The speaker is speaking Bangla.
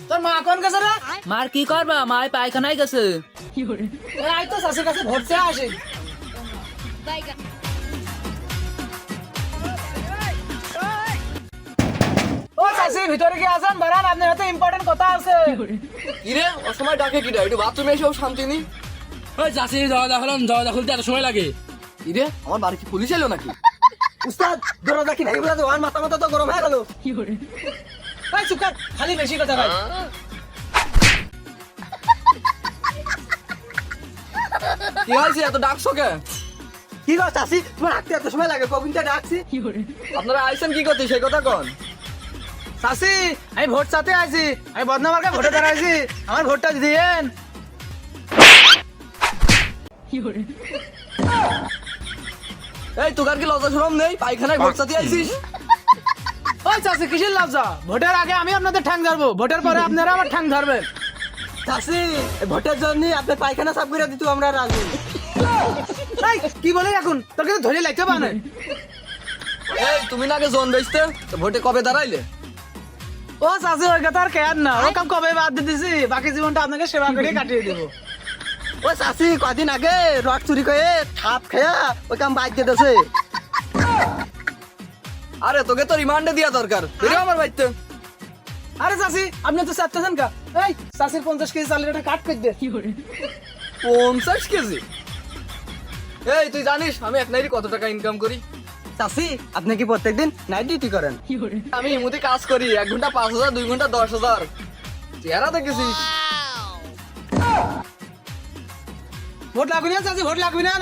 তোর মা কোন গেছে রে? মার কি করবা, মা পায়খানায় গেছে। আই তো শাশুর কাছে ভোট চেয়ে আসি। ও শাশি, ভিতরে কি আছেন? দাঁড়ান, আপনার হাতে ইম্পর্টেন্ট কথা আছে। কিরে অসময় ডাকে কিটা, একটু বাথরুমে এসেও শান্তি নেই। ওই চাষি দরজা খুললাম, দরজা খুলতে এত সময় লাগে? কিরে আমার বাড়ি কি পুলিশ এলো নাকি? উস্তাদ, দরজা কি ভেঙে ফেলা? ওর মাথা তো গরম হয়ে গেল। ভাই চুপ কর, খালি বেশি কথা ভাই। কি হয়েছে, এত ডাকছো কে? কি গো শাশি, তোমার হাঁটতে এত সময় লাগে? কবিনটা ডাকছি। আপনারা আইছেন কি করতে সেই কথা কন। শাশি, আমি ভোট চাতে আইছি। আমি বদনামার্কে ভোটে দাঁড়াইছি, আমার ভোটটা দিয়েন। এই তোকার কি লজ্জা শরম নেই? পায়খানায় ভোট চাতে আইছিস? ওই চাষি, কিসের লজ্জা? ভোটের আগে আমি আপনাদের ঠ্যাং ধরবো, ভোটের পরে আপনারা আমার ঠ্যাং ধরবেন। চাষি, ভোটের জন্য আপনার পায়খানা সাফ করে দিত, আমরা রাজি। এই, কি বলে এখন? তোর কিন্তু ধরে লাগতে পারে। এই তুমি না আগে জন বেচতে, তো ভোটে কবে দাঁড়াইলে? ও চাষি, ওই কথা আর কেয়ার না, ও কাম কবে বাদ দিয়ে দিছি, বাকি জীবনটা আপনাকে সেবা করে কাটিয়ে দেবো। ও চাষি, কদিন আগে রড চুরি করে খাপ খেয়া ওই কাম বাদ দিয়ে দিছে। আরে তোকে তো রিমান্ডে দেওয়া দরকার, বেরিয়ে আমার বাড়িতে। আরে চাষি, আপনি তো চাচ্ছেন কা? এই চাষির 50 কেজি চালের একটা কাট করে দে। 50 কেজি? এই তুই জানিস আমি এক নাইটে কত টাকা ইনকাম করি? চাষি, আপনি কি প্রত্যেকদিন নাইট ডিউটি করেন? আমি ইমুতে কাজ করি, 1 ঘন্টা 5,000, 2 ঘন্টা 10,000। চেহারা দেখেছিস? ভোট লাগবে না চাষি, ভোট লাগবে না।